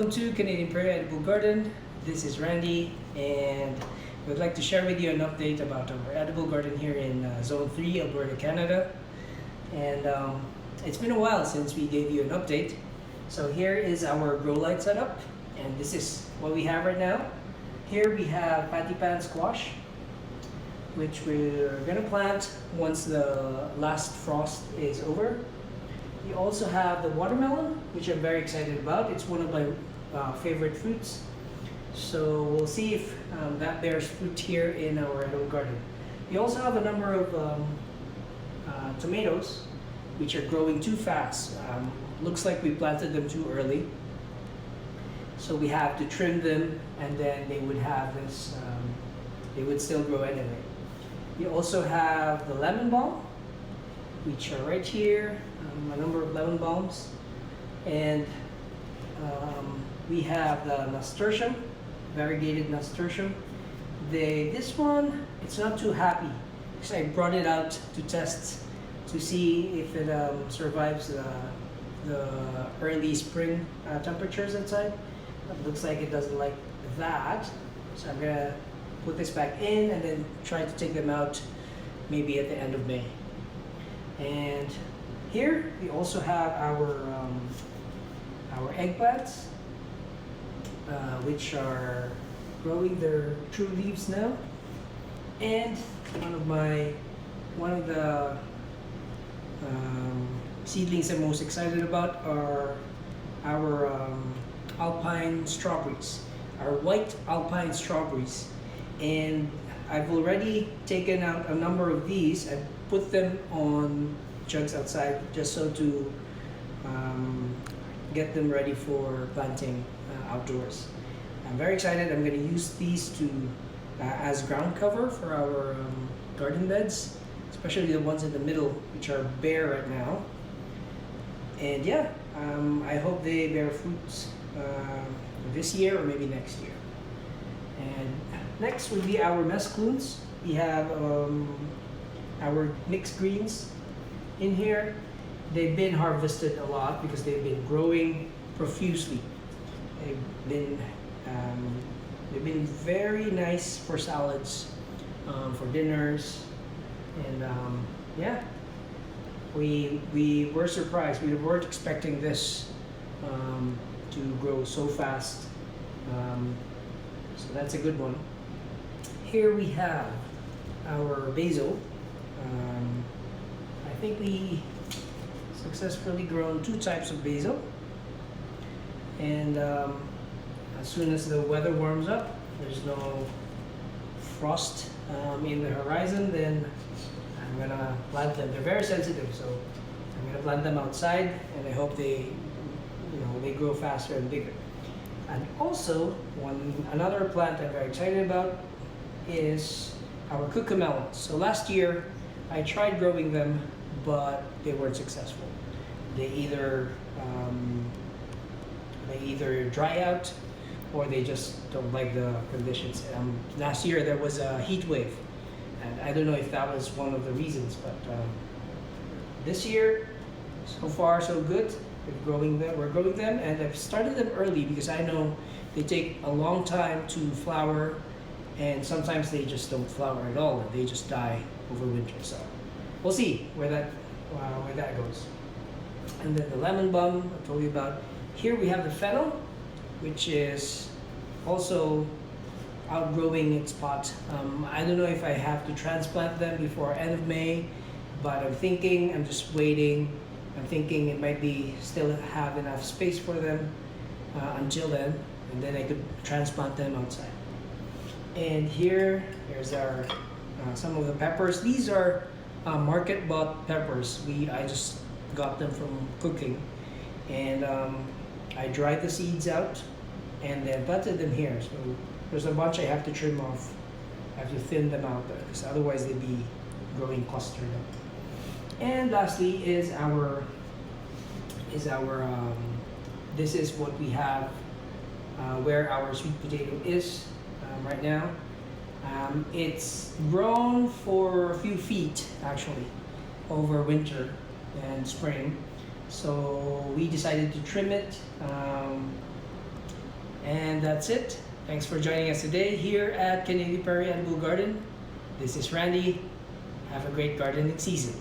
Welcome to Canadian Prairie Edible Garden. This is Randy, and I would like to share with you an update about our edible garden here in Zone 3, Alberta, Canada. And it's been a while since we gave you an update. So here is our grow light setup, and this is what we have right now. Here we have patty pan squash, which we're going to plant once the last frost is over. We also have the watermelon, which I'm very excited about. It's one of my favorite fruits. So we'll see if that bears fruit here in our edible garden. We also have a number of tomatoes, which are growing too fast. Looks like we planted them too early. So we have to trim them, and then they would have this, they would still grow anyway. We also have the lemon balm, which are right here, a number of lemon balms. And we have the nasturtium, variegated nasturtium. This one, it's not too happy, because I brought it out to test to see if it survives the early spring temperatures outside. It looks like it doesn't like that. So I'm gonna put this back in and then try to take them out maybe at the end of May. And here we also have our eggplants, which are growing their true leaves now. And one of the seedlings I'm most excited about are our alpine strawberries, our white alpine strawberries. And I've already taken out a number of these. I've put them on jugs outside just so to get them ready for planting outdoors. I'm very excited. I'm going to use these to as ground cover for our garden beds, especially the ones in the middle, which are bare right now. And yeah, I hope they bear fruits this year or maybe next year. And next will be our mesclunes. We have our mixed greens in here. They've been harvested a lot because they've been growing profusely. They've been very nice for salads, for dinners, and yeah, we were surprised. We weren't expecting this to grow so fast. So that's a good one. Here we have our basil. I think we successfully grown 2 types of basil. And as soon as the weather warms up, there's no frost in the horizon, then I'm gonna plant them. They're very sensitive, so I'm gonna plant them outside, and I hope they grow faster and bigger. And also, another plant I'm very excited about is our cucamelons. So last year, I tried growing them, but they weren't successful. They either dry out, or they just don't like the conditions. Last year there was a heat wave, and I don't know if that was one of the reasons, but this year, so far so good. We're growing them, and I've started them early because I know they take a long time to flower, and sometimes they just don't flower at all, and they just die over winter. So we'll see where that goes. And then the lemon balm I told you about. Here we have the fennel, which is also outgrowing its pot. I don't know if I have to transplant them before end of May, but I'm just waiting. I'm thinking it might be still have enough space for them until then, and then I could transplant them outside. And here's our some of the peppers. These are market bought peppers. I just got them from cooking, and I dried the seeds out and then planted them here. So there's a bunch I have to trim off. I have to thin them out there, because otherwise they'd be growing clustered up. And lastly is this is what we have where our sweet potato is right now. It's grown for a few feet actually over winter and spring, so we decided to trim it And that's it. Thanks for joining us today here at Canadian Prairie Edible Garden. This is Randy. Have a great gardening season.